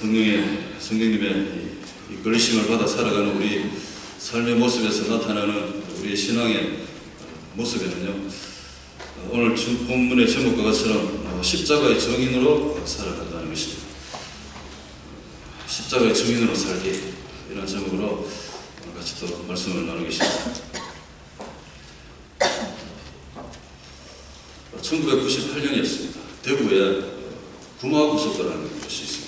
성령님의 이 그리심을 받아 살아가는 우리 삶의 모습에서 나타나는 우리의 신앙의 모습에는요, 오늘 본문의 제목과 같처럼 십자가의 증인으로 살아간다는 것입니다. 십자가의 증인으로 살기, 이런 제목으로 같이 또 말씀을 나누겠습니다. 1998년이었습니다. 대구에 구마고속도라는 곳이 있습니다.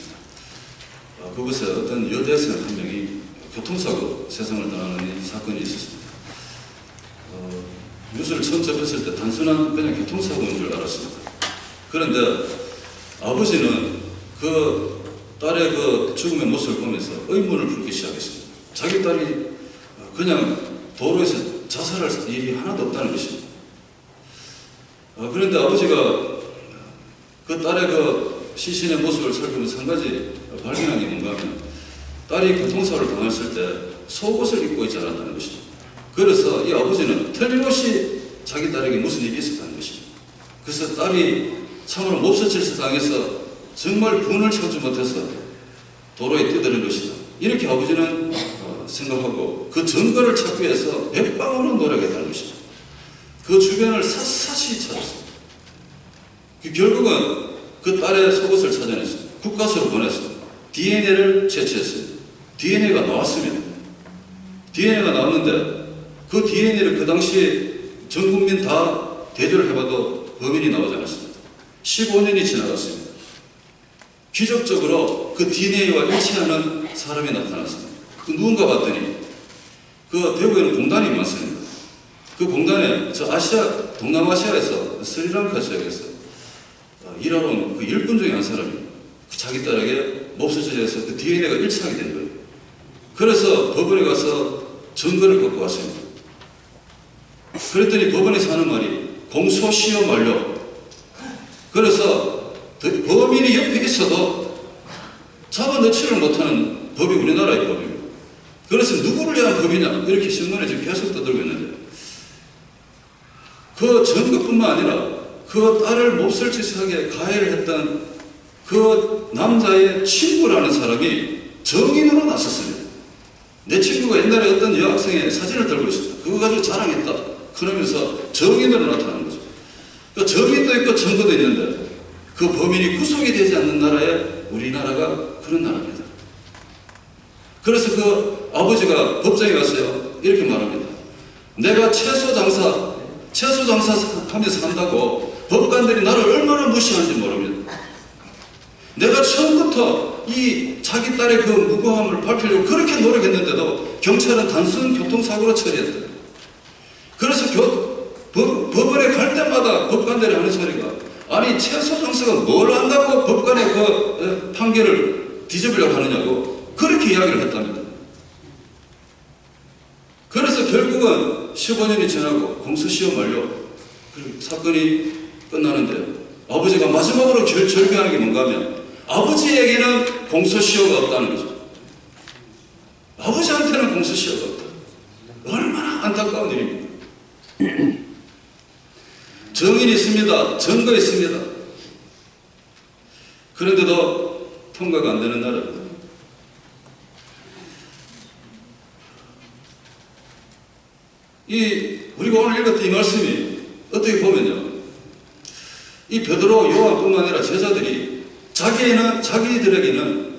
그곳에 어떤 여대생 한 명이 교통사고로 세상을 떠나는 사건이 있었습니다. 뉴스를 처음 접했을 때 단순한 그냥 교통사고인 줄 알았습니다. 그런데 아버지는 그 딸의 그 죽음의 모습을 보면서 의문을 품기 시작했습니다. 자기 딸이 그냥 도로에서 자살할 일이 하나도 없다는 것입니다. 그런데 아버지가 그 딸의 그 시신의 모습을 살펴보면서 한 가지 발견한 게 뭔가 하면, 딸이 교통사고를 당했을 때 속옷을 입고 있지 않았다는 것입니다. 그래서 이 아버지는 틀림없이 자기 딸에게 무슨 일이 있었다는 것입니다. 그래서 딸이 참으로 몹쓸 당해서 정말 분을 참지 못해서 도로에 뛰어드는 것이다, 이렇게 아버지는 생각하고 그 증거를 찾기 위해서 백방으로 노력했다는 것입니다. 그 주변을 샅샅이 찾았습니다. 결국은 그 딸의 속옷을 찾아냈습니다. 국가서로 보냈습니다. DNA를 채취했습니다. DNA가 나왔습니다. DNA가 나왔는데 그 DNA를 그 당시에 전 국민 다 대조를 해봐도 범인이 나오지 않았습니다. 15년이 지나갔습니다. 기적적으로 그 DNA와 일치하는 사람이 나타났습니다. 그 누군가 봤더니 그 대구에는 공단이 많습니다. 그 공단에 저 동남아시아에서 스리랑카 지역에서 일하러 온 그 일꾼 중에 한 사람이 자기 딸에게 몹쓸죄에서 그 DNA가 일치하게 된 거예요. 그래서 법원에 가서 증거를 갖고 왔습니다. 그랬더니 법원에서 하는 말이 공소시효 만료. 그래서 범인이 옆에 있어도 잡아넣지를 못하는 법이 우리나라의 법입니다. 그래서 누구를 위한 법이냐, 이렇게 신문에 지금 계속 떠들고 있는데, 그 증거뿐만 아니라 그 딸을 몹쓸짓하게 가해를 했던 그 남자의 친구라는 사람이 정인으로 나섰습니다. 내 친구가 옛날에 어떤 여학생의 사진을 들고 있었다, 그거 가지고 자랑했다, 그러면서 정인으로 나타나는 거죠. 그 정인도 있고 증거도 있는데 그 범인이 구속이 되지 않는 나라에 우리나라가 그런 나라입니다. 그래서 그 아버지가 법정에 갔어요. 이렇게 말합니다. 내가 채소 장사 하면서 산다고 법관들이 나를 얼마나 무시하는지 모릅니다. 내가 처음부터 이 자기 딸의 그 무고함을 밝히려고 그렇게 노력했는데도 경찰은 단순 교통사고로 처리했다. 그래서 법원에 갈 때마다 법관들이 하는 소리가, 아니 채소 장사가 뭘 안다고 법관의 그 판결을 뒤집으려고 하느냐고 그렇게 이야기를 했답니다. 그래서 결국은 15년이 지나고 공소시효 만료, 사건이 끝나는데 아버지가 마지막으로 절규하는 게 뭔가 하면, 아버지에게는 공소시효가 없다는 거죠. 아버지한테는 공소시효가 없다. 얼마나 안타까운 일입니까? 정인이 있습니다. 증거 있습니다. 그런데도 통과가 안 되는 나라입니다. 우리가 오늘 읽었던 이 말씀이 어떻게 보면요, 이 베드로, 요한뿐만 아니라 제자들이 자기들에게는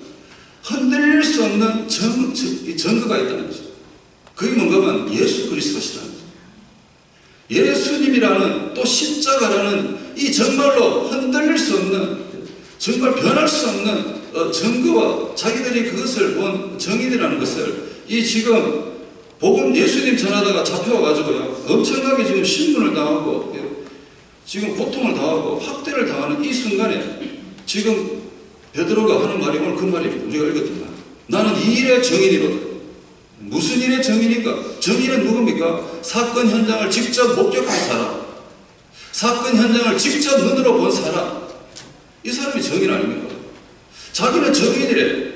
흔들릴 수 없는 증거가 있다는 거죠. 그게 뭔가 하면 예수 그리스도시라는 거죠. 예수님이라는, 또 십자가라는 이 정말로 흔들릴 수 없는, 정말 변할 수 없는 증거와 자기들이 그것을 본 정인이라는 것을, 이 지금 복음 예수님 전하다가 잡혀와가지고요, 엄청나게 지금 신문을 당하고 지금 고통을 당하고 학대를 당하는 이 순간에 지금 베드로가 하는 말이 오늘 그 말입니다. 우리가 읽었던 말. 나는 이 일의 정인이로다. 무슨 일의 정인인가? 정인은 누굽니까? 사건 현장을 직접 목격한 사람, 사건 현장을 직접 눈으로 본 사람, 이 사람이 정인 아닙니까? 자기는 정인이래.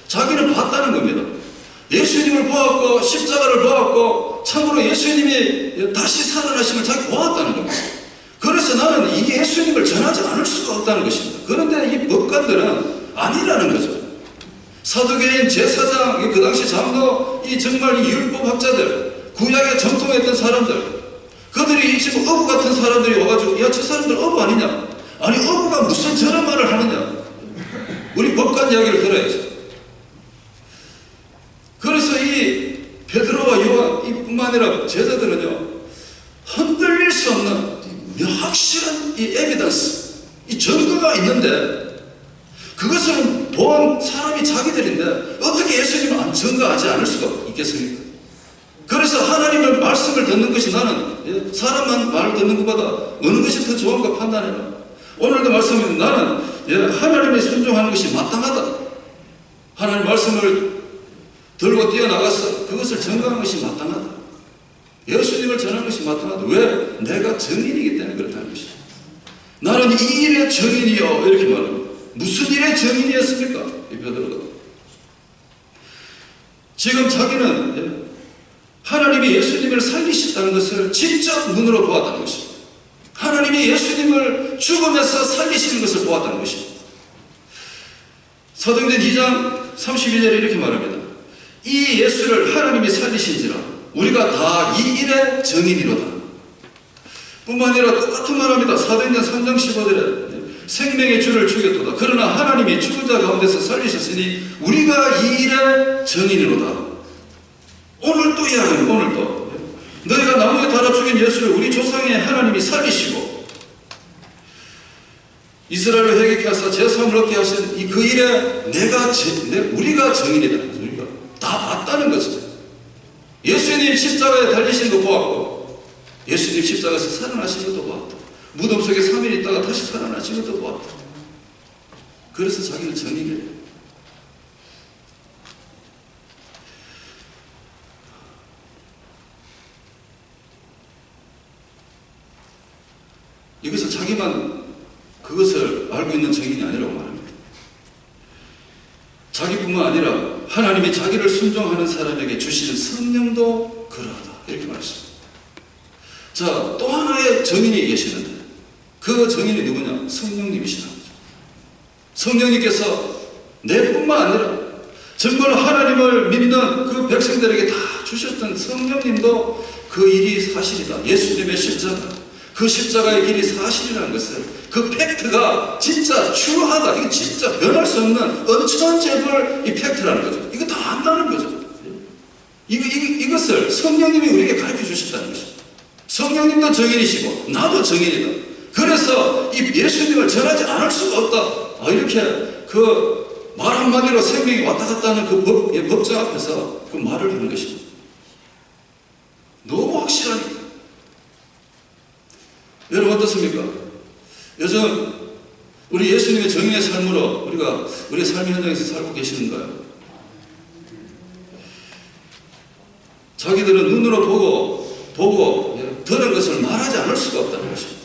자기는 봤다는 겁니다. 예수님을 보았고 십자가를 보았고 참으로 예수님이 다시 살아나심을 자기 보았다는 겁니다. 그래서 나는 이 예수님을 전하지 않을 수가 없다는 것입니다. 그런데 이 법관들은 아니라는 거죠. 사두개인 제사장, 그 당시 장로, 이 정말 이 율법학자들, 구약에 정통했던 사람들, 그들이 지금 어부 같은 사람들이 와가지고 야, 저 사람들 어부 아니냐? 아니 어부가 무슨 저런 말을 하느냐? 우리 법관 이야기를 들어야지. 그래서 이 베드로와 요한 이뿐만 아니라 제자들은요, 흔들릴 수 없는 확실한 이 에비던스, 이 증거가 있는데 그것을 본 사람이 자기들인데 어떻게 예수님을 안 증거하지 않을 수가 있겠습니까? 그래서 하나님의 말씀을 듣는 것이, 나는 사람만 말을 듣는 것보다 어느 것이 더 좋은가 판단해라. 오늘도 말씀은 나는 하나님의 순종하는 것이 마땅하다. 하나님 말씀을 들고 뛰어나가서 그것을 증거하는 것이 마땅하다. 예수님을 전하는 것이 마땅하다. 왜? 내가 증인이기 때문에 그렇다는 것이다. 나는 이 일의 증인이요, 이렇게 말합니다. 무슨 일의 증인이었습니까? 이 베드로가 지금 자기는 하나님이 예수님을 살리셨다는 것을 직접 눈으로 보았다는 것입니다. 하나님이 예수님을 죽음에서 살리시는 것을 보았다는 것입니다. 사도행전 2장 32절에 이렇게 말합니다. 이 예수를 하나님이 살리신지라 우리가 다 이 일의 증인이로다. 뿐만 아니라 똑같은 말합니다. 사도행전 3장 15절에 생명의 주를 죽였도다. 그러나 하나님이 죽은 자 가운데서 살리셨으니 우리가 이 일의 증인이로다. 오늘 또 이야기는 오늘 또 너희가 나무에 달아 죽인 예수를 우리 조상의 하나님이 살리시고 이스라엘을 회개케 하사 제사함을 얻게 하신 이 그 일에 우리가 증인이다. 우리가 다 봤다는 거죠. 예수님 십자가에 달리신 거 보았고, 예수님 십자가에서 살아나신 것도 보았다. 무덤 속에 3일 있다가 다시 살아나신 것도 보았다. 그래서 자기는 증인이래요. 이것을 자기만 그것을 알고 있는 증인이 아니라고 말합니다. 자기뿐만 아니라 하나님이 자기를 순종하는 사람에게 주시는 성령도 그러하다. 이렇게 말했습니다. 자, 또 하나의 증인이 계시는데 그 증인이 누구냐? 성령님이시라는 거죠. 성령님께서 내뿐만 아니라 정말 하나님을 믿는 그 백성들에게 다 주셨던 성령님도 그 일이 사실이다. 예수님의 십자가, 그 십자가의 길이 사실이라는 것을, 그 팩트가 진짜 추하다. 이거 진짜 변할 수 없는 언천재벌 이 팩트라는 거죠. 이거 다 안다는 거죠. 이것을 성령님이 우리에게 가르쳐 주셨다는 것입니다. 성령님도 증인이시고 나도 증인이다. 그래서 이 예수님을 전하지 않을 수가 없다. 이렇게 그 말 한마디로 생명이 왔다 갔다 하는 그 법정 앞에서 그 말을 하는 것입니다. 너무 확실하니까. 여러분 어떻습니까? 요즘 우리 예수님의 정의의 삶으로 우리가 우리의 삶의 현장에서 살고 계시는가요? 자기들은 눈으로 보고 들은 것을 말하지 않을 수가 없다는 것입니다.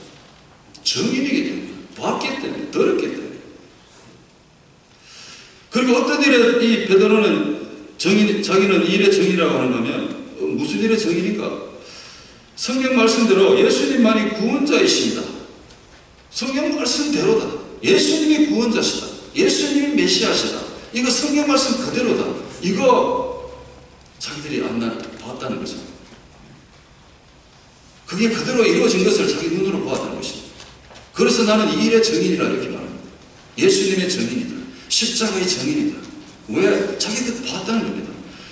증인이기 때문에, 봤기 때문에, 들었기 때문에. 그리고 어떤 일에 이 베드로는 자기는 일의 증인이라고 하는 거면 무슨 일의 증인인가? 성경 말씀대로 예수님만이 구원자이십니다. 성경 말씀대로다. 예수님이 구원자시다. 예수님이 메시아시다. 이거 성경 말씀 그대로다. 이거 자기들이 봤다는 거죠. 그게 그대로 이루어진 것을 자기 눈으로 보았다는 것입니다. 그래서 나는 이 일의 증인이라 이렇게 말합니다. 예수님의 증인이다. 십자가의 증인이다. 왜? 자기들 봤다는 겁니다.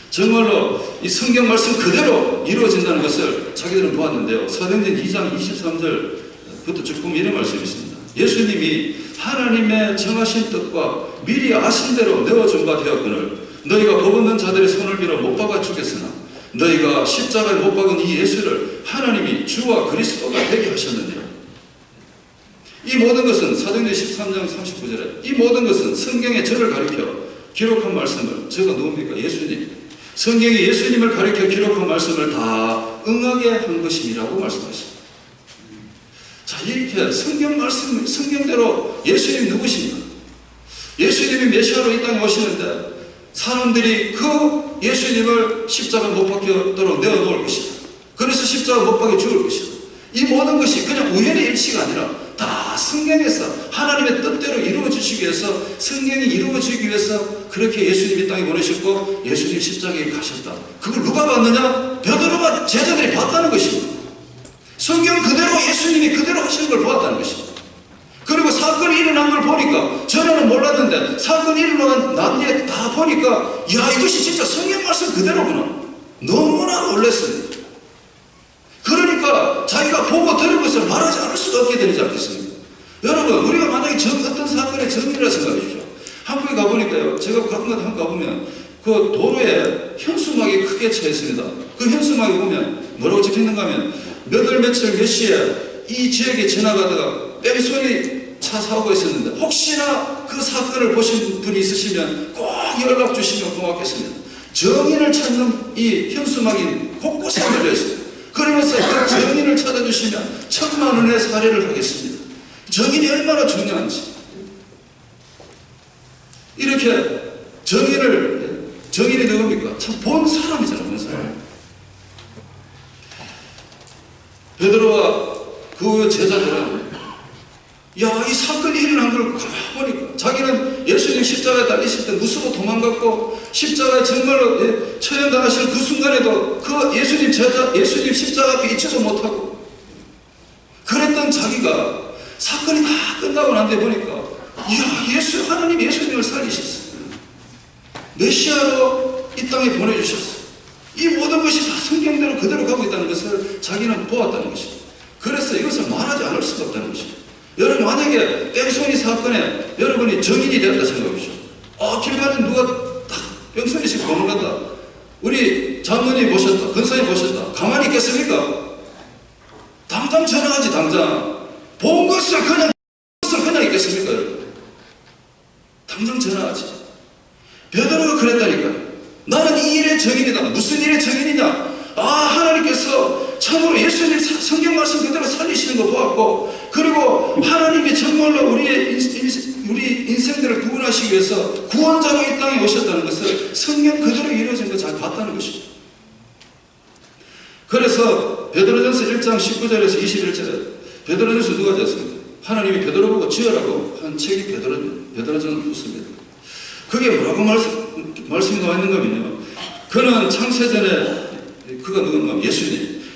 정말로 이 성경 말씀 그대로 이루어진다는 것을 자기들은 보았는데요. 사도행전 2장 23절부터 쭉 보면 이런 말씀이 있습니다. 예수님이 하나님의 정하신 뜻과 미리 아신 대로 내어준 바 되었거늘 너희가 법 없는 자들의 손을 빌어 못 박아 죽였으나 너희가 십자가에 못 박은 이 예수를 하나님이 주와 그리스도가 되게 하셨느니라. 이 모든 것은 사도행전 13장 39절에 이 모든 것은 성경에 저를 가리켜 기록한 말씀을, 저가 누굽니까? 예수님. 성경이 예수님을 가리켜 기록한 말씀을 다 응하게 한 것이라고 말씀하십니다. 자, 이렇게 성경 말씀, 성경대로 예수님 누구십니까? 예수님이 메시아로 이 땅에 오시는데 사람들이 그 예수님을 십자가 못 박히도록 내어놓을 것이다. 그래서 십자가 못 박혀 죽을 것이다. 이 모든 것이 그냥 우연의 일치가 아니라 다 성경에서 하나님의 뜻대로 이루어지기 위해서, 성경이 이루어지기 위해서 그렇게 예수님이 땅에 보내셨고 예수님이 십자가에 가셨다. 그걸 누가 봤느냐? 베드로가 제자들이 봤다는 것입니다. 성경 그대로 예수님이 그대로 하시는 걸 보았다는 것입니다. 그리고 사건이 일어난 걸 보니까 전에는 몰랐는데 사건이 일어난 뒤에 다 보니까 야, 이것이 진짜 성경 말씀 그대로구나. 너무나 놀랐습니다. 그러니까 자기가 보고 들은 것을 말하지 않을 수가 없게 되지 않겠습니까? 여러분, 우리가 만약에 어떤 사건의 정의라 생각하십시오. 한국에 가보니까요, 제가 가끔가다 한국 가보면 그 도로에 현수막이 크게 쳐 있습니다. 그 현수막에 보면 뭐라고 적혀있는가 하면 몇 월 며칠 몇 시에 이 지역에 지나가다가 뺑소니 차 사고가 있었는데 혹시나 그 사건을 보신 분이 있으시면 꼭 연락 주시면 고맙겠습니다. 정인을 찾는 이 현수막이 곳곳에 걸려 있습니다. 그러면서 그 정인을 찾아주시면 1,000만 원의 사례를 하겠습니다. 정인이 얼마나 중요한지. 이렇게 정인이 누굽니까? 참 본 사람이잖아요, 본 사람. 베드로와 그 제자들은 야, 이 사건이 일어난 걸 가만히 보니까 자기는 예수님 십자가에 달리실 때 무서워 도망갔고 십자가에 정말로 처형당하시는 그 순간에도 그 예수님 십자가 앞에 있지도 못하고 그랬던 자기가 사건이 다 끝나고 난 데 보니까 이야, 하나님 예수님을 살리셨어요. 메시아로 이 땅에 보내주셨어요. 이 모든 것이 다 성경대로 그대로 가고 있다는 것을 자기는 보았다는 것입니다. 그래서 이것을 말하지 않을 수가 없다는 것입니다. 여러분, 만약에 뺑소니 사건에 여러분이 정인이 되었다 생각해보십시오. 길 가는 누가 딱 뺑소니씩 보는 거다. 우리 장모님 보셨다. 근사님 보셨다. 가만히 있겠습니까? 당장 전화하지, 당장. 본 것을 그냥 있겠습니까, 여러분? 당장 전화하지. 베드로가 그랬다니까요. 나는 이 일의 정인이다. 무슨 일의 정인이냐? 하나님께서 참으로 예수님 성경 말씀 그대로 살리시는 거 보았고, 그리고 하나님이 정말로 우리 인생들을 구원하시기 위해서 구원자로 이 땅에 오셨다는 것을 성경 그대로 이루어진 거 잘 봤다는 것입니다. 그래서 베드로전서 1장 19절에서 21절에 베드로전서 누가 지었습니까? 하나님이 베드로 보고 지으라고 한 책이 베드로전서입니다. 그게 뭐라고 말씀이 나와 있는가 하면요, 그는 창세전에 그가 누군가?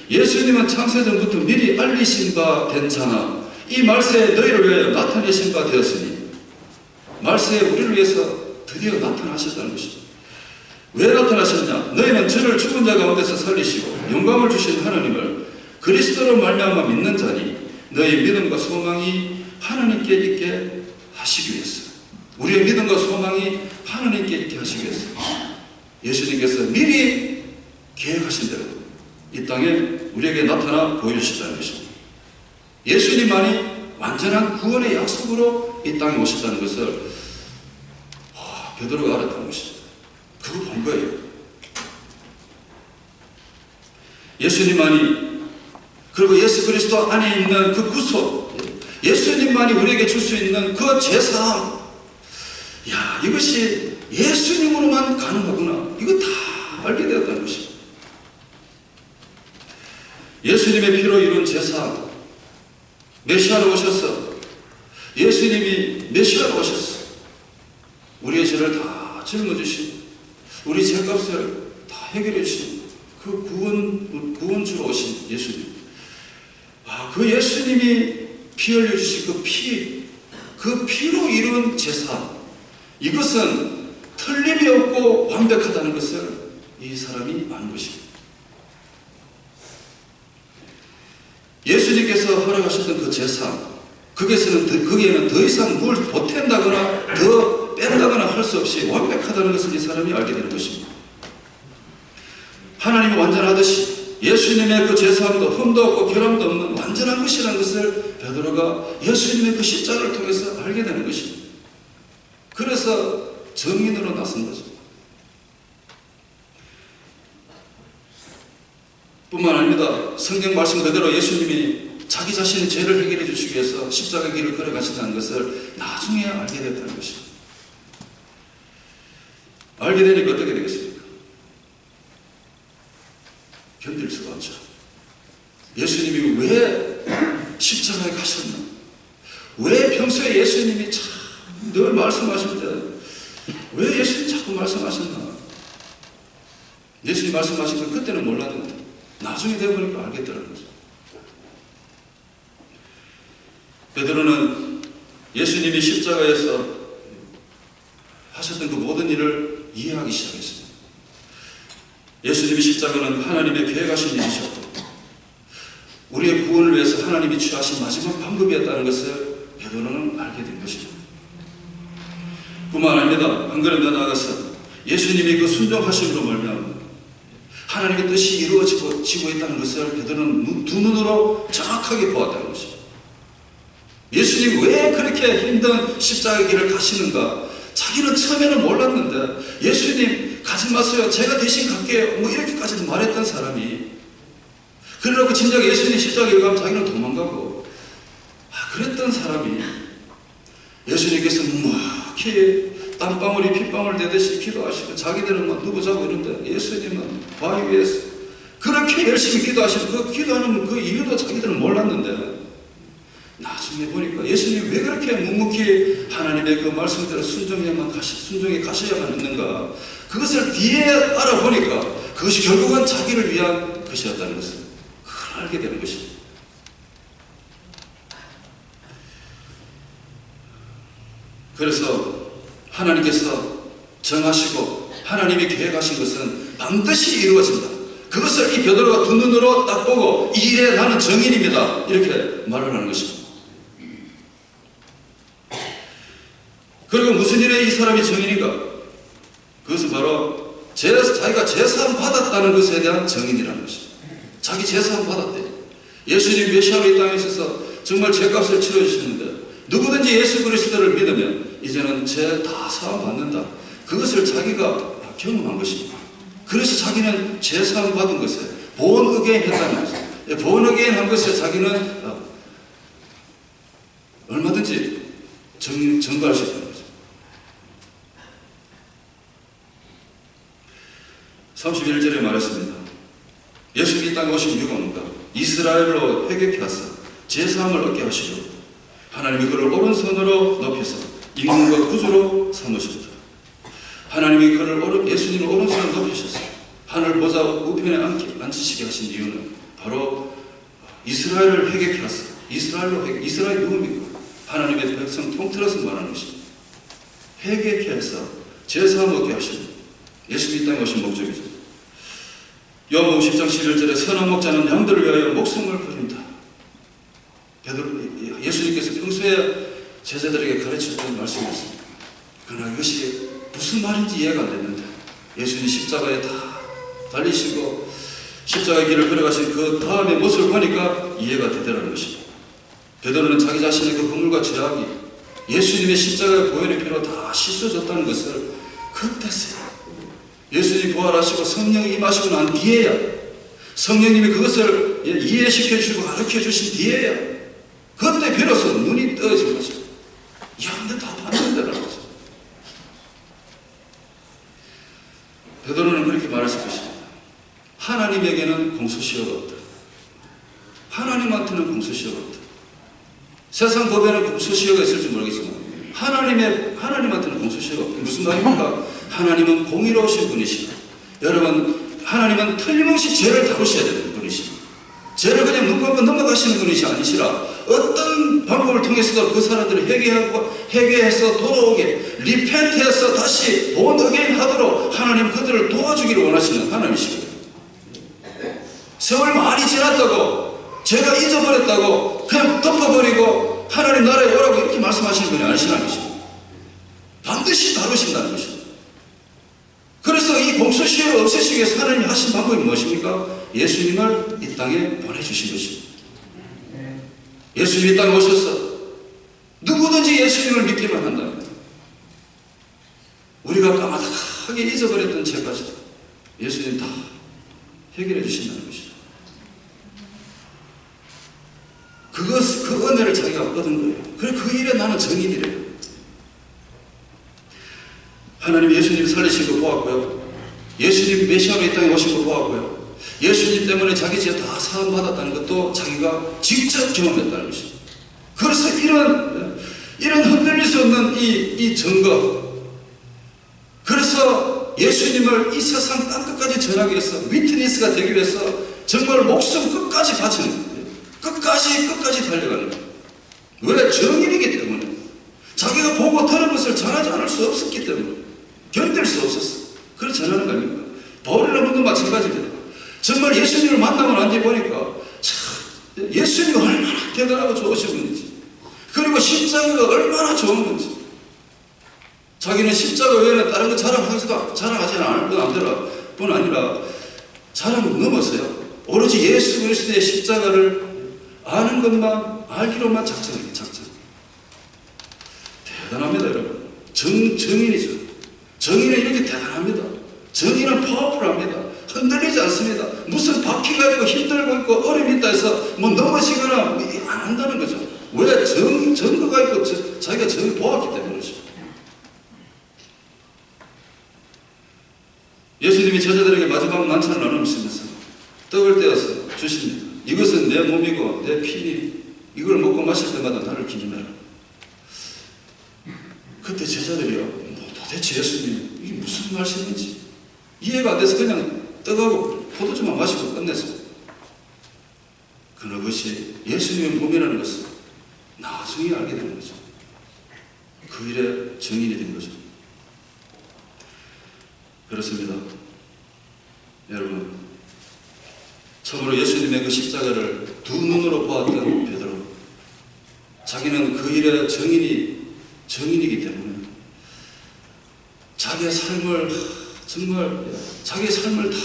예수님은 창세전부터 미리 알리신 바 된 자나 이 말세에 너희를 위하여 나타내신 바 되었으니, 말세에 우리를 위해서 드디어 나타나셨다는 것입니다. 왜 나타나셨냐? 너희는 저를 죽은 자 가운데서 살리시고 영광을 주신 하나님을 그리스도로 말미암아 믿는 자니 너희 믿음과 소망이 하나님께 있게 하시기 위해서, 우리의 믿음과 소망이 하나님께 있게 하시기 위해서 예수님께서 미리 계획하신 대로 이 땅에 우리에게 나타나 보여주셨다는 것입니다. 예수님만이 완전한 구원의 약속으로 이 땅에 오셨다는 것을 베드로가 알았다는 것입니다. 그걸 본 거예요. 예수님만이, 그리고 예수 그리스도 안에 있는 그 구속, 예수님만이 우리에게 줄 수 있는 그 제사함, 야, 이것이 예수님으로만 가능하구나, 이거 다 알게 되었다는 것입니다. 예수님의 피로 이룬 제사, 메시아로 오셨어. 예수님이 메시아로 오셨어. 우리의 죄를 다 짊어지시고 우리 죄값을 다 해결해 주신 그 구원주로 오신 예수님. 그 예수님이 피 흘려주신 그 피로 이룬 제사, 이것은 틀림이 없고 완벽하다는 것을 이 사람이 아는 것입니다. 예수님께서 허락하셨던 그 제사, 거기에는 더 이상 뭘 보탠다거나 더 뺀다거나 할 수 없이 완벽하다는 것을 이 사람이 알게 되는 것입니다. 하나님이 완전하듯이 예수님의 그 제사함도 흠도 없고 결함도 없는 완전한 것이라는 것을 베드로가 예수님의 그 십자가를 통해서 알게 되는 것입니다. 그래서 정인으로 나선 거죠. 뿐만 아닙니다. 성경 말씀 그대로 예수님이 자기 자신의 죄를 해결해 주시기 위해서 십자가 길을 걸어가신다는 것을 나중에 알게 됐다는 것입니다. 알게 되니까 어떻게 되겠습니까? 견딜 수가 없죠. 예수님이 왜 십자가에 가셨나? 왜 평소에 예수님이 참 늘 말씀하실 때 왜 예수님 자꾸 말씀하셨나? 예수님 말씀하신 거 그때는 몰랐는데 나중에 되어보니까 알겠더라는 거죠. 베드로는 예수님이 십자가에서 하셨던 그 모든 일을 이해하기 시작했습니다. 예수님이 십자가는 하나님의 계획하신 일이셨고 우리의 구원을 위해서 하나님이 취하신 마지막 방법이었다는 것을 베드로는 알게 된 것이죠. 뿐만 아닙니다. 한 걸음 더 나아가서 예수님이 그 순종하심으로 말미암아 하나님의 뜻이 이루어지고 있다는 것을 베드로는 두 눈으로 정확하게 보았다는 것이죠. 예수님 왜 그렇게 힘든 십자가의 길을 가시는가? 자기는 처음에는 몰랐는데 예수님 가지 마세요. 제가 대신 갈게요. 뭐 이렇게까지도 말했던 사람이 그러고 진작 예수님 십자가에 가면 자기는 도망가고 그랬던 사람이 예수님께서 막 땀방울이 핏방울 내듯이 기도하시고 자기들은 막 누구 자고 이러는데 예수님은 바위 위에서 그렇게 열심히 기도하시고 그 기도하는 그 이유도 자기들은 몰랐는데 나중에 보니까 예수님 왜 그렇게 묵묵히 하나님의 그 말씀대로 순종해 가셔야만 했는가 그것을 뒤에 알아보니까 그것이 결국은 자기를 위한 것이었다는 것을 그걸 알게 되는 것입니다. 그래서 하나님께서 정하시고 하나님이 계획하신 것은 반드시 이루어진다. 그것을 이 베드로가 두 눈으로 딱 보고 이 일에 나는 정인입니다. 이렇게 말을 하는 것입니다. 그리고 무슨 일에 이 사람이 정인인가? 그것은 바로 자기가 제사함 받았다는 것에 대한 정인이라는 것입니다. 자기 제사함 받았대. 예수님 메시아로 이 땅에 있어서 정말 죄값을 치러주셨는데 누구든지 예수 그리스도를 믿으면 이제는 죄 다 사함 받는다. 그것을 자기가 경험한 것입니다. 그래서 자기는 제사함 받은 것에 born again 했다는 것입니다. born again 한 것에 자기는 얼마든지 증거할 수 있다는 것입니다. 31절에 말했습니다. 예수님이 이 땅에 오신 이유가 뭔가? 이스라엘로 회개케 하사 제사함을 얻게 하시려 하나님이 그를 오른손으로 높여서 임금과 구주로 삼으셨다. 하나님이 예수님을 오른손으로 높이셨어요. 하늘 보좌 우편에 앉히시게 하신 이유는 바로 이스라엘을 회개케 하사 이스라엘 누굽니까? 하나님의 백성 통틀어서 말하는 것입니다. 회개케 해서 제사함을 얻게 하시는 예수님이 이 땅에 오신 목적이죠. 요한복음 10장 11절에 선한 목자는 양들을 위하여 목숨을 버린다. 예수님께서 평소에 제자들에게 가르치셨던 말씀이었습니다. 그러나 이것이 무슨 말인지 이해가 안 됐는데 예수님 십자가에 다 달리시고 십자가의 길을 걸어가신 그 다음의 모습을 보니까 이해가 되더라는 것입니다. 베드로는 자기 자신의 그 허물과 죄악이 예수님의 십자가의 보혈의 피로 다 씻어졌다는 것을 그때서야 예수님이 부활하시고 성령이 임하시고 난 뒤에야 성령님이 그것을 이해시켜 주시고 가르쳐 주신 뒤에야 그때 비로소 눈이 떠진 것입니다. 야, 근데 다 봤는데라는 거죠. 베드로는 그렇게 말했을 것입니다. 하나님에게는 공소시효가 없다. 하나님한테는 공소시효가 없다. 세상 법에는 공소시효가 있을지 모르겠지만 하나님한테는 공소시효가 없다. 무슨 말입니까? 하나님은 공의로우신 분이시다. 여러분, 하나님은 틀림없이 죄를 다루셔야 되는 분이십니다. 죄를 그냥 눈 감고 넘어가시는 분이 아니시라 어떤 방법을 통해서도 그 사람들을 회개해서 돌아오게 리펜트해서 다시 born again 하도록 하나님 그들을 도와주기를 원하시는 하나님이시거든요. 세월 많이 지났다고 죄가 잊어버렸다고 그냥 덮어버리고 하나님 나라에 오라고 이렇게 말씀하시는 분이 아니시라는 것입니다. 반드시 다루신다는 것입니다. 그래서 이 공소시효를 없애시기 위해서 하나님이 하신 방법이 무엇입니까? 예수님을 이 땅에 보내주신 것입니다. 예수님이 이 땅에 오셔서 누구든지 예수님을 믿기만 한다면 우리가 까마득하게 잊어버렸던 죄까지도 예수님 다 해결해 주신다는 것이죠. 그 은혜를 자기가 얻은 거예요. 그래 그 일에 나는 정인이래요. 하나님 예수님 살리신 거 보았고요. 예수님 메시아로 이 땅에 오신 거 보았고요. 예수님 때문에 자기 죄 다 사함 받았다는 것도 자기가 직접 경험했다는 것입니다. 그래서 이런 흔들릴 수 없는 이 증거, 예수님을 이 세상 땅끝까지 전하기 위해서, 위트니스가 되기 위해서 정말 목숨 끝까지 바치는 거예요. 끝까지 달려가는 거예요. 왜? 정인이기 때문에. 자기가 보고 들은 것을 전하지 않을 수 없었기 때문에. 견딜 수 없었어. 그래 전하는 거 아닙니까? 바울이라는 분도 마찬가지입니다. 정말 예수님을 만나고 난 뒤 보니까 참 예수님이 얼마나 대단하고 좋으신 분인지, 그리고 십자가가 얼마나 좋은 건지. 자기는 십자가 외에는 다른 거 자랑하지 않을 뿐 아니라 자랑을 넘어서요, 오로지 예수 그리스도의 십자가를 아는 것만, 알기로만 작정해요. 작정. 대단합니다, 여러분. 정인이죠. 정인은 이렇게 대단합니다. 정인은 파워풀합니다. 흔들리지 않습니다. 무슨 바퀴가 있고 힘들고 있고 어려움이 있다 해서 뭐 넘어지거나 안 한다는 거죠. 왜? 증거가 있고 자기가 정을 보았기 때문이죠. 예수님이 제자들에게 마지막 만찬을 나누시면서 떡을 떼어서 주십니다. 이것은 내 몸이고 내 피니, 이걸 먹고 마실 때마다 나를 기념해라. 그때 제자들이요, 도대체 예수님 이게 무슨 말씀인지 이해가 안 돼서 그냥 떡하고 포도주만 마시고 끝냈어요. 그러나 그것이 예수님의 몸이라는 것을 나중에 알게 되는 거죠. 그 일에 증인이 된 거죠. 그렇습니다. 여러분, 참으로 예수님의 그 십자가를 두 눈으로 보았던 베드로, 자기는 그 일의 정인이기 때문에 자기의 삶을 정말 자기의 삶을 다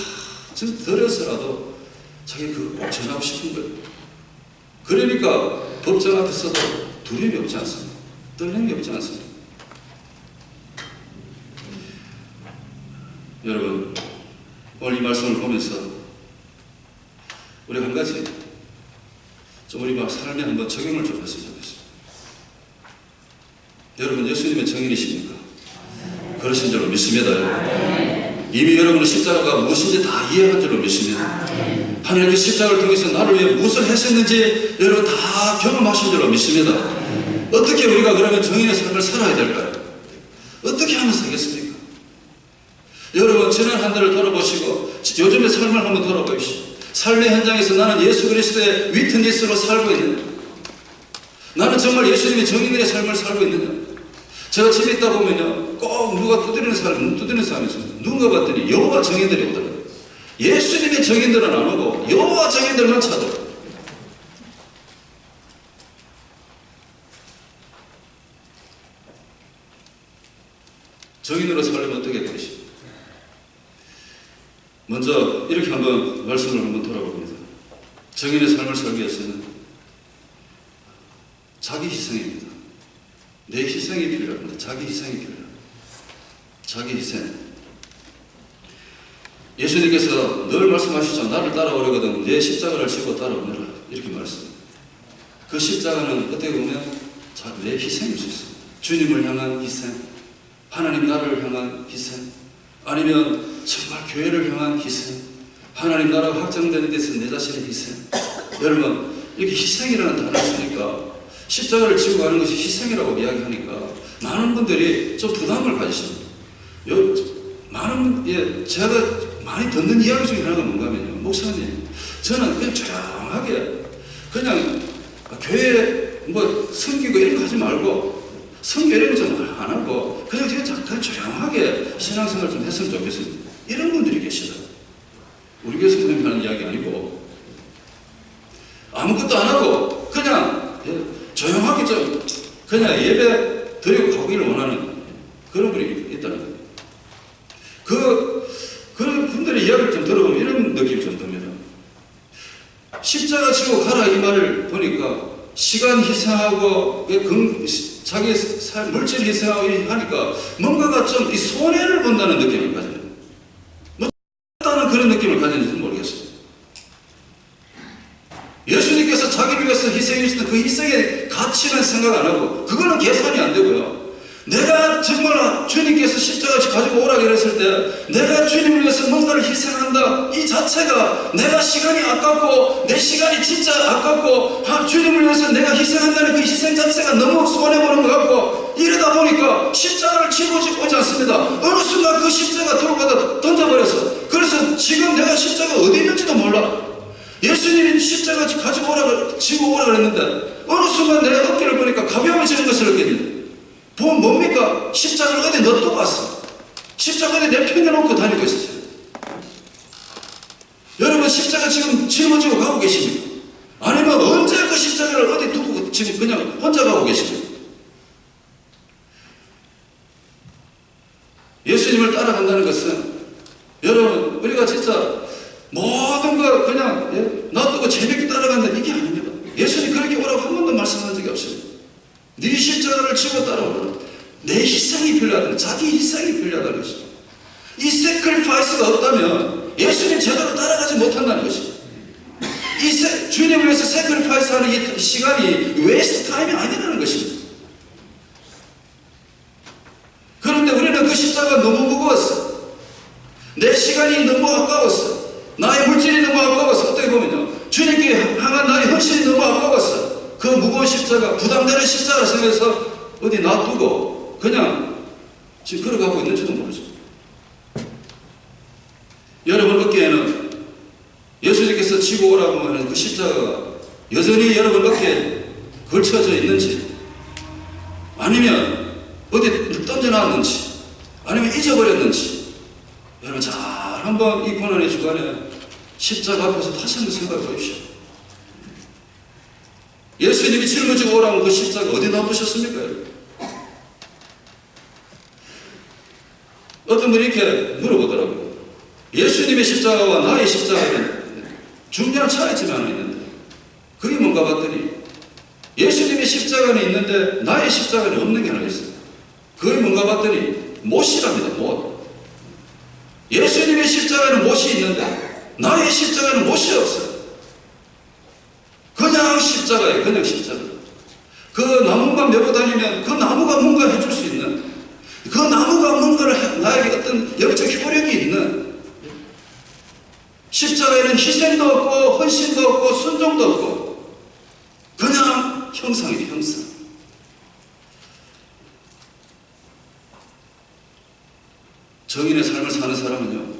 들여서라도 자기 그거 꼭 전하고 싶은 거예요. 그러니까 법정 앞에서도 두려움이 없지 않습니다. 떨림이 없지 않습니다. 여러분, 오늘 이 말씀을 보면서 우리 한 가지 좀 우리 삶에 한번 적용을 좀 했으면 좋겠습니다. 여러분, 예수님의 정인이십니까? 그러신 줄로 믿습니다. 여러분. 이미 여러분은 십자가가 무엇인지 다 이해한 줄로 믿습니다. 하나님 그 십자가를 통해서 나를 위해 무엇을 하셨는지 여러분 다 경험하신 줄로 믿습니다. 어떻게 우리가 그러면 정인의 삶을 살아야 될까요? 어떻게 하면 살겠습니까? 여러분, 지난 한 달을 돌아보시고 요즘의 삶을 한번 돌아보십시오. 삶의 현장에서 나는 예수 그리스도의 위트니스로 살고 있느냐? 나는 정말 예수님의 정인의 삶을 살고 있느냐? 제가 집에 있다 보면요, 꼭 누가 두드리는 사람이 있습니다. 누군가 봤더니 여호와 정인들이 오더라고요. 예수님의 정인들은 안 오고 여호와 정인들만 찾아요. 정인으로 살려면 어떻게 되십니까? 먼저 이렇게 한번 말씀을 한번 돌아봅니다. 정인의 삶을 살기 위해서는 자기 희생입니다. 내 희생이 필요합니다. 자기 희생이 필요합니다. 자기 희생. 예수님께서 늘 말씀하시죠. 나를 따라오려거든 내 십자가를 지고 따라오너라. 이렇게 말씀합니다. 그 십자가는 어떻게 보면 내 희생일 수 있습니다. 주님을 향한 희생, 하나님 나라를 향한 희생, 아니면 정말 교회를 향한 희생, 하나님 나라가 확장되는 데서 내 자신의 희생. 여러분, 이렇게 희생이라는 단어를 쓰니까, 십자가를 지고 가는 것이 희생이라고 이야기하니까 많은 분들이 좀 부담을 가지십니다. 제가 많이 듣는 이야기 중에 하나가 뭔가 하면요, 목사님, 저는 그냥 조용하게 그냥 교회 뭐 섬기고 이런 거 하지 말고, 성교 이런 거 좀 안 하고 그냥 조용하게 신앙생활 좀 했으면 좋겠습니다. 이런 분들이 계시더라고요. 우리 교회 선생님이 하는 이야기 아니고, 아무것도 안 하고 그냥 조용하게 좀 그냥 예배 드리고 가기를 원하는 그런 분이 있다는 거예요. 그런 분들의 이야기를 좀 들어보면 이런 느낌이 좀 듭니다. 십자가 지고 가라 이 말을 보니까 시간 희생하고 자기 물질 희생하고 하니까 뭔가가 좀 이 손해를 본다는 느낌을 가져요. 뭐 다는 그런 느낌을 가지는지 모르겠어요. 예수님께서 자기를 위해서 희생해주신 그 희생의 가치는 생각 안 하고, 그거는 계산이 안 되고요. 내가 정말 주님께서 십자가 가지고 오라 그랬을 때 내가 주님을 위해서 뭔가를 희생한다, 이 자체가 내가 시간이 아깝고 내 시간이 진짜 아깝고 주님을 위해서 내가 희생한다는 그 희생 자체가 너무 손해보는 것 같고, 이러다 보니까 십자가를 짊어지고 오지 않습니다. 어느 순간 그 십자가 들고 가다 던져버렸어. 그래서 지금 내가 십자가 어디 있는지도 몰라. 예수님이 십자가 가지고 오라, 지고 오라 그랬는데 어느 순간 내 어깨를 보니까 가벼워지는 것을 느꼈는데 보면 뭡니까? 십자가를 어디 놔두고 왔어. 십자가 어디 내팽겨놓고 다니고 있었어요. 여러분 십자가 지금 짊어지고 가고 계십니까? 아니면 언제 그 십자가를 어디 두고 지금 그냥 혼자 가고 계십니까? 예수님을 따라간다는 것은 여러분 우리가 진짜 모든 거 그냥 놔두고 재밌게 따라간다 이게 아닙니다. 예수님 그렇게 오라고 한 번도 말씀한 적이 없습니다. 네 십자가를 지고 따라오라. 내 희생이 필요하다는, 자기 희생이 필요하다는 것입니다. 이 세크리파이스가 없다면 예수님 제대로 따라가지 못한다는 것입니다. 주님을 위해서 세크리파이스 하는 이 시간이 웨이스트 타임이 아니라는 것입니다. 그런데 우리는 그 십자가가 너무 무거웠어. 내 시간이 너무 아까웠어. 나의 물질이 너무 아까웠어. 어떻게 보면요, 주님께 향한 나의 헌신이 너무 아까웠어. 그 무거운 십자가, 부담되는 십자가를 생각해서 어디 놔두고 그냥 지금 걸어가고 있는지도 모르죠. 여러분 어깨에는 예수님께서 지고 오라고 하는 그 십자가가 여전히 여러분 어깨에 걸쳐져 있는지, 아니면 어디 던져놨는지, 아니면 잊어버렸는지, 여러분 잘 한번 이 고난의 주간에 십자가 앞에서 다시 한번 생각해 보십시오. 예수님이 짊어지고 오라고 그 십자가 어디 놔두셨습니까? 어떤 분이 이렇게 물어보더라고요. 예수님의 십자가와 나의 십자가는 중요한 차이점이 있는데 그게 뭔가 봤더니 예수님의 십자가는 있는데 나의 십자가는 없는 게 하나 있어요. 그게 뭔가 봤더니 못이랍니다. 못. 예수님의 십자가는 못이 있는데 나의 십자가는 못이 없어요. 그냥 십자가예요. 그냥 십자가. 그 나무만 메고 다니면 그 나무가 뭔가 해줄 수 있는, 그 나무가 뭔가를 나에게 어떤 영적 효력이 있는, 십자가에는 희생도 없고 헌신도 없고 순종도 없고 그냥 형상이에요. 형상. 정인의 삶을 사는 사람은요,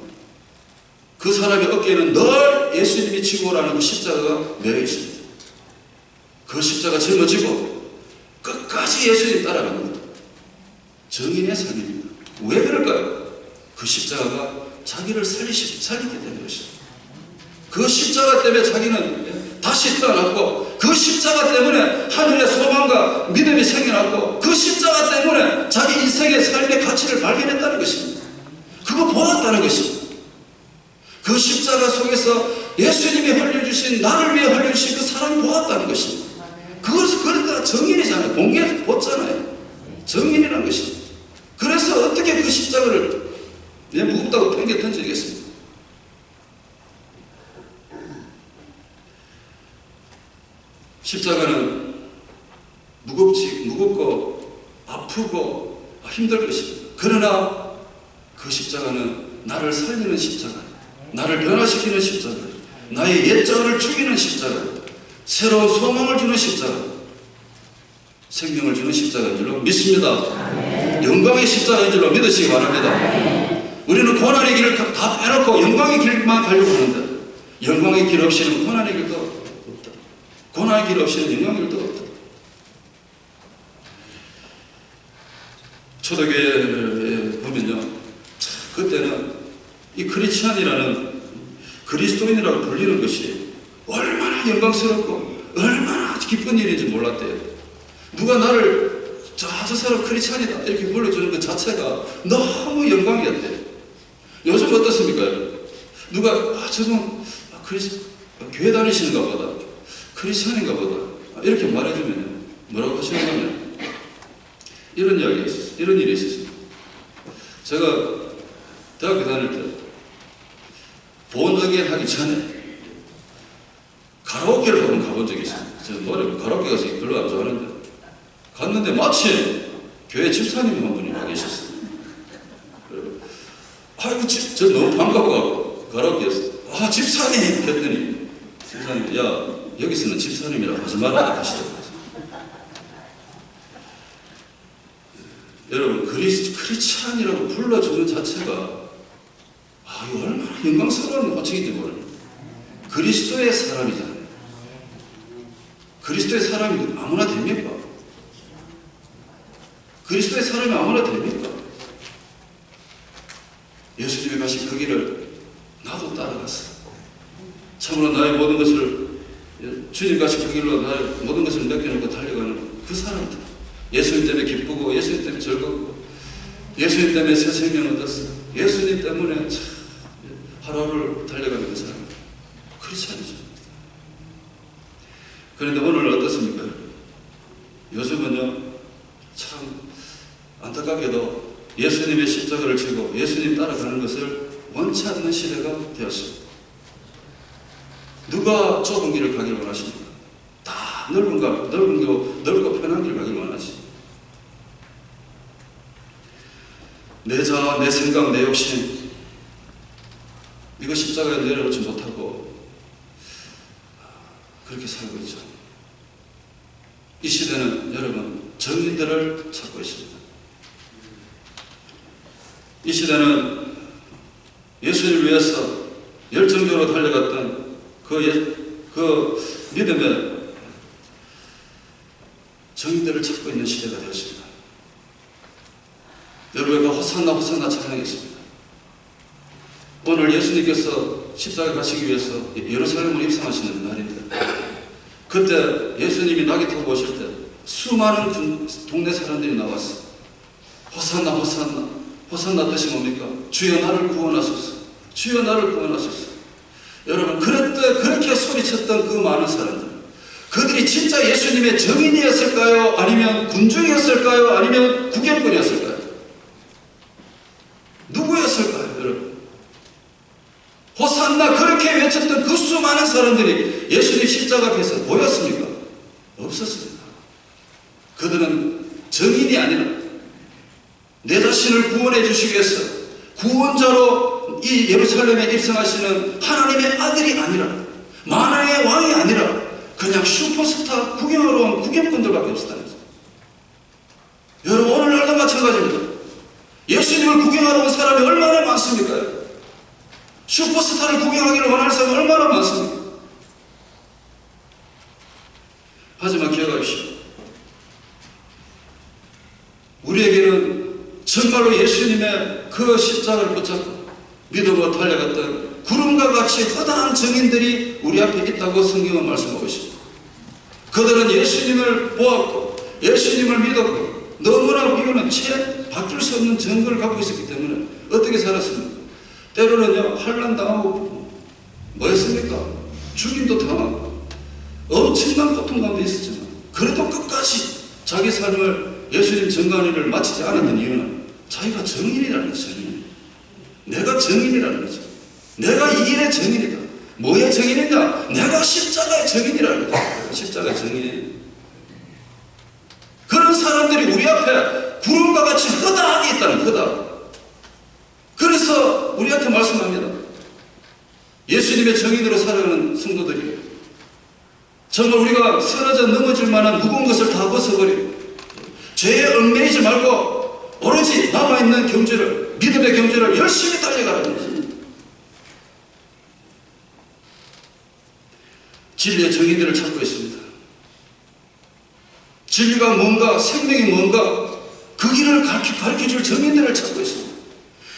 그 사람의 어깨에는 늘 예수님이 지고 오라는 그 십자가가 매여 있습니다. 그 십자가 짊어지고 끝까지 예수님 따라갑니다. 정인의 삶입니다. 왜 그럴까요? 그 십자가가 자기를 살리기 때문에 그렇습니다. 그 십자가 때문에 자기는 다시 태어났고, 그 십자가 때문에 하늘의 소망과 믿음이 생겨났고, 그 십자가 때문에 자기 인생의 삶의 가치를 발견했다는 것입니다. 그거 보았다는 것입니다. 그 십자가 속에서 예수님이 흘려주신, 나를 위해 흘려주신 그 사랑을 보았다는 것입니다. 그것을 다 정인이잖아요. 공개해서 봤잖아요. 정인이라는 것입니다. 그래서 어떻게 그 십자가를 무겁다고 팽개 던지겠습니까? 십자가는 무겁고 아프고 힘들 것입니다. 그러나 그 십자가는 나를 살리는 십자가, 나를 변화시키는 십자가, 나의 옛자를 죽이는 십자가, 새로운 소망을 주는 십자가, 생명을 주는 십자가인 줄로 믿습니다. 영광의 십자가인 줄로 믿으시기 바랍니다. 우리는 고난의 길을 다 빼놓고 영광의 길만 가려고 하는데, 영광의 길 없이는 고난의 길도 없다. 고난의 길 없이는 영광의 길도 없다. 초대교회를 보면요, 그때는 이 크리스찬이라는, 그리스도인이라고 불리는 것이 얼마나 영광스럽고 얼마나 기쁜 일인지 몰랐대요. 누가 나를 저 사람 크리스찬이다 이렇게 불러주는 것 자체가 너무 영광이었대요. 요즘 어떻습니까? 누가 교회 다니시는가 보다, 크리스찬인가 보다 이렇게 말해주면 뭐라고 하시냐면 이런 이야기가 있었어요. 이런 일이 있었어요. 제가 대학교 다닐 때 본어겐 하기 전에 가라오케를 한번 가본 적이 있어요. 제가 노래 가라오케 가서 별로 안 좋아하는데 갔는데 마침 교회 집사님 한 분이 와 계셨어요. 아이고 저 너무 반가워가지고 가라오케에서 집사님 했더니 집사님, 야 여기서는 집사님이라고 하지 말라 하시더라고요. 여러분, 크리스찬이라고 불러주는 자체가 이거 얼마나 영광스러운 호칭인지 모릅니다. 그리스도의 사람이잖아요. 그리스도의 사람이 아무나 됩니까? 그리스도의 사람이 아무나 됩니까? 예수님이 가신 그 길을 나도 따라갔어. 참으로 나의 모든 것을, 주님 가신 그 길로 나의 모든 것을 맡겨놓고 달려가는 그 사람들. 예수님 때문에 기쁘고, 예수님 때문에 즐겁고, 예수님 때문에 새 생명 얻었어. 예수님 때문에 참 하루하루를 달려가는 그 사람. 크리스찬이죠. 그런데 오늘 어떻습니까? 요즘은요, 참 안타깝게도 예수님의 십자가를 지고 예수님 따라가는 것을 원치 않는 시대가 되었습니다. 누가 좁은 길을 가길 원하십니까? 다 넓고 편한 길을 가길 원하지. 내 자아, 내 생각, 내 욕심, 이거 십자가에 내려놓지 못하고 그렇게 살고 있죠. 이 시대는 여러분 정인들을 찾고 있습니다. 이 시대는 예수님을 위해서 열정적으로 달려갔던 그 믿음의 정인들을 찾고 있는 시대가 되었습니다. 여러분과 호산나 호산나 찬양했습니다. 오늘 예수님께서 십자가에 가시기 위해서 예루살렘을 입성하시는 날입니다. 그때 예수님이 낙이 타고 오실 때 수많은 동네 사람들이 나왔어. 호산나 호산나 호산나 뜻이 뭡니까? 주여 나를 구원하소서. 주여 나를 구원하소서. 여러분, 그렇게 소리쳤던 그 많은 사람들, 그들이 진짜 예수님의 정인이었을까요? 아니면 군중이었을까요? 아니면 구경꾼이었을까요? 누구였을까요, 여러분? 호산나 그렇게 외쳤던 그 수많은 사람들이 예수님 십자가 앞에서 보였습니까? 없었습니다. 그들은 정인이 아니라 내 자신을 구원해 주시기 위해서 구원자로 이 예루살렘에 입성하시는 하나님의 아들이 아니라, 만왕의 왕이 아니라 그냥 슈퍼스타 구경하러 온 구경꾼들밖에 없었다는 거죠. 여러분, 오늘날도 마찬가지입니다. 예수님을 구경하러 온 사람이 얼마나 많습니까? 슈퍼스타를 구경하기를 원하는 사람이 얼마나 많습니까? 하지만 기억하십시오. 우리에게는 정말로 예수님의 그 십자가를 붙잡고 믿음으로 달려갔던 구름과 같이 허다한 정인들이 우리 앞에 있다고 성경은 말씀하고 있습니다. 그들은 예수님을 보았고 예수님을 믿었고 너무나 우리는 채 바뀔 수 없는 정글을 갖고 있었기 때문에 어떻게 살았습니까? 때로는요, 환난당하고 뭐였습니까? 죽임도 당하고 엄청난 고통 가운데 있었지만 그래도 끝까지 자기 삶을 예수님 정관이를 마치지 않았던 이유는 자기가 정인이라는 거죠. 내가 정인이라는 거죠. 내가 이 일의 정인이다. 뭐의 정인이냐? 내가 십자가의 정인이라는 거죠. 십자가의 정인이에요. 그런 사람들이 우리 앞에 구름과 같이 허다하게 있다는 거다. 그래서 우리한테 말씀합니다. 예수님의 정인으로 살아가는 성도들이에요. 정말 우리가 쓰러져 넘어질 만한 무거운 것을 다 벗어버리고 죄에 얽매이지 말고 오로지 남아있는 경주를, 믿음의 경주를 열심히 달려가라는 것입니다. 진리의 정의들을 찾고 있습니다. 진리가 뭔가, 생명이 뭔가, 그 길을 가르쳐줄 정의들을 찾고 있습니다.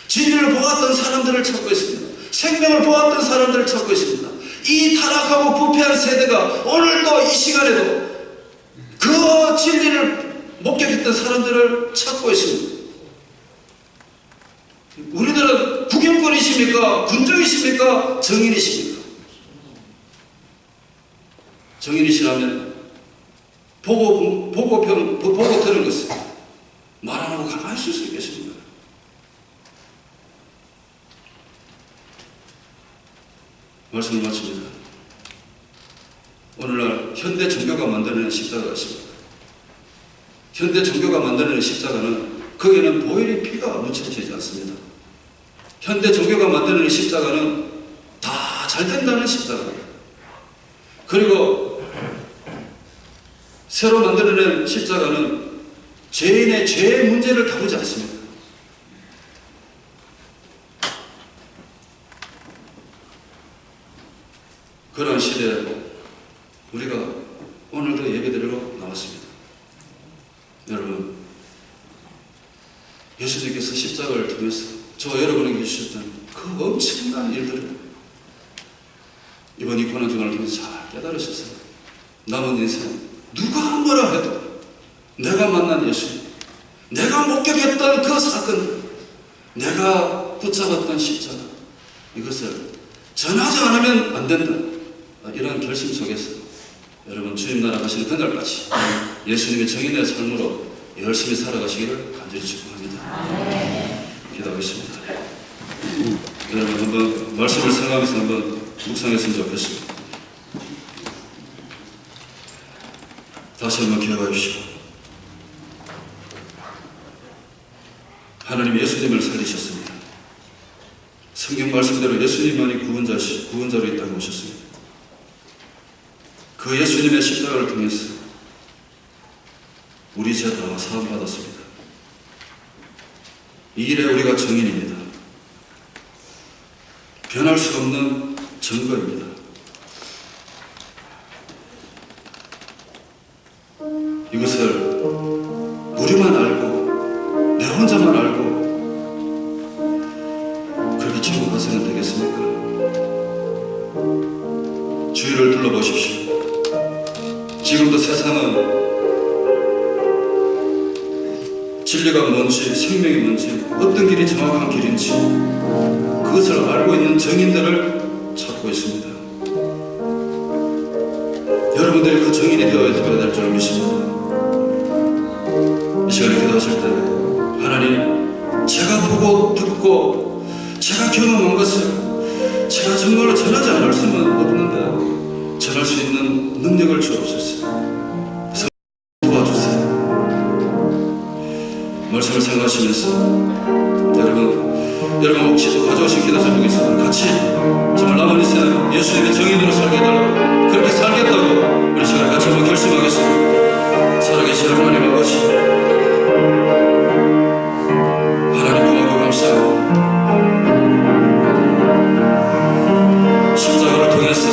진리를 보았던 사람들을 찾고 있습니다. 생명을 보았던 사람들을 찾고 있습니다. 이 타락하고 부패한 세대가 오늘도 이 시간에도 그 진리를 목격했던 사람들을 찾고 있습니다. 우리들은 구경꾼이십니까? 군중이십니까? 정인이십니까? 정인이시라면 보고 들은 것을 말 안 하고 가만히 있을 수 있겠습니까? 말씀을 마칩니다. 오늘날 현대 종교가 만들어낸 십자가가 있습니다. 현대 종교가 만들어낸 십자가는 거기에는 보혈의 피가 묻혀지지 않습니다. 현대 종교가 만들어낸 십자가는 다 잘 된다는 십자가입니다. 그리고 새로 만들어낸 십자가는 죄인의 죄의 문제를 다루지 않습니다. 그런 시대에 우리가 오늘도 예배드리러 나왔습니다. 여러분, 예수님께서 십자가를 통해서 저 여러분에게 주셨던 그 엄청난 일들을 이번 이 고난주간을 통해서 잘 깨달으셨어요. 남은 인생 누가 뭐라 해도 내가 만난 예수님, 내가 목격했던 그 사건, 내가 붙잡았던 십자가, 이것을 전하지 않으면 안 된다. 이런 결심 속에서 여러분 주님 나라 가시는 그날까지 예수님의 정인의 삶으로 열심히 살아가시기를 간절히 축복합니다. 기도하겠습니다. 여러분 한번 말씀을 생각하면서 한번 묵상했으면 좋겠습니다. 다시 한번 기억하십시오. 하나님 예수님을 살리셨습니다. 성경 말씀대로 예수님만이 구원자로 이 땅에 오셨습니다. 그 예수님의 십자가를 통해서 우리 죄 다 사함받았습니다. 이 일에 우리가 증인입니다. 변할 수 없는 증거입니다. 이것을 우리만 알고 내 혼자만 알고 그렇게 지고 가서는 되겠습니까? 주위를 둘러보십시오. 지금도 세상은 진리가 뭔지 생명이 뭔지 어떤 길이 정확한 길인지 그것을 알고 있는 정인들을 찾고 있습니다. 여러분들이 그 정인이 되어야 될 줄 믿습니다. 이 시간에 기도하실 때 하나님, 제가 보고 듣고 제가 경험한 것을 제가 정말로 전하지 않을 수는 없는데 전할 수 있는 능력을 주옵소서. 도와주세요. 말씀을 생각하시면서 여러분 혹시 가져오신 기도 제목이 있으면 같이 정말 남은 인생 예수님의 정인으로 살게 해달라고, 그렇게 살겠다고 우리 시간에 같이 한번 결심하겠습니다. 살아계신 하나님 아버지, 하나님 고맙고 감사합니다. 십자가를 통해서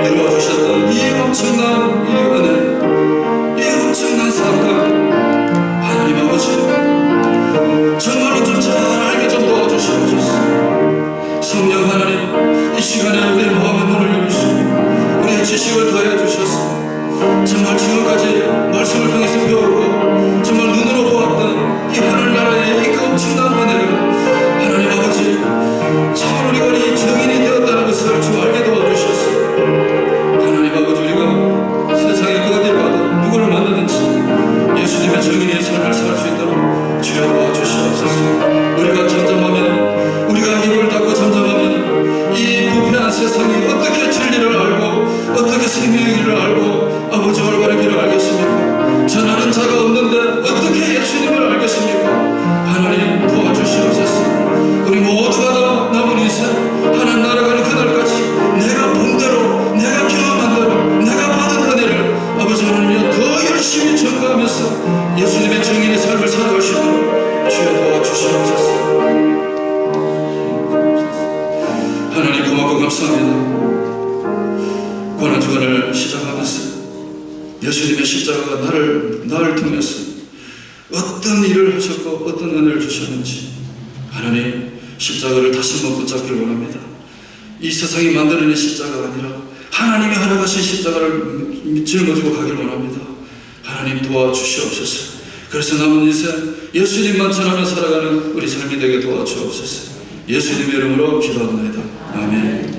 이루어주셨던 이 엄청난 이 은혜, 이 엄청난 사건, 하나님 아버지 정말로 좀 잘 알게 좀 도와주시옵소서. 성령 하나님, 이 시간에 우리의 마음의 문을 열어주시고 우리의 지식을 더해 주셔서 정말 지금까지 말씀을 통해서 배우고 정말 눈으로 보았던 이 하늘나라의 이 엄청난 은혜를 하나님 아버지 참 우리가 이 증인이 되었다는 것을 좀 알게 도와주셔서 하나님 아버지 우리가 세상에 그 어딜 가든 누구를 만나든지 예수님의 증인의 삶을 살 수 있도록 주여 도와주시옵소서. 우리가 잠잠하면, 우리가 입을 닫고 잠잠하면 이 부패한 세상이 어떻게 진리를 알고 어떻게 생명의 길을 알고 아버지 올바른 길을 알겠습니까? 전하는 자가 없는데 어떻게 예수님을 알겠습니까? 하나님 도와주시옵소서. 우리 모두가 다 남은 인생 하나님 나라가는 그날까지 내가 본 대로, 내가 경험한 대로, 내가 받은 은혜를 아버지 하나님이여 더 열심히 전가하면서 예수님의 정인의 삶을 살아갈 수 있도록 주여 도와주시옵소서. 하나님 고맙고 감사합니다. 고난주간을 시작하면서 예수님의 십자가가 나를 통해서 어떤 일을 하셨고 어떤 은혜를 주셨는지 하나님 십자가를 다시 한번 붙잡기를 원합니다. 이 세상이 만들어낸 십자가가 아니라 하나님이 허락하신 십자가를 짊어지고 가기를 원합니다. 하나님 도와주시옵소서. 그래서 남은 인생 예수님만 전하며 살아가는 우리 삶이 되게 도와주옵소서. 예수님의 이름으로 기도합니다. 아멘.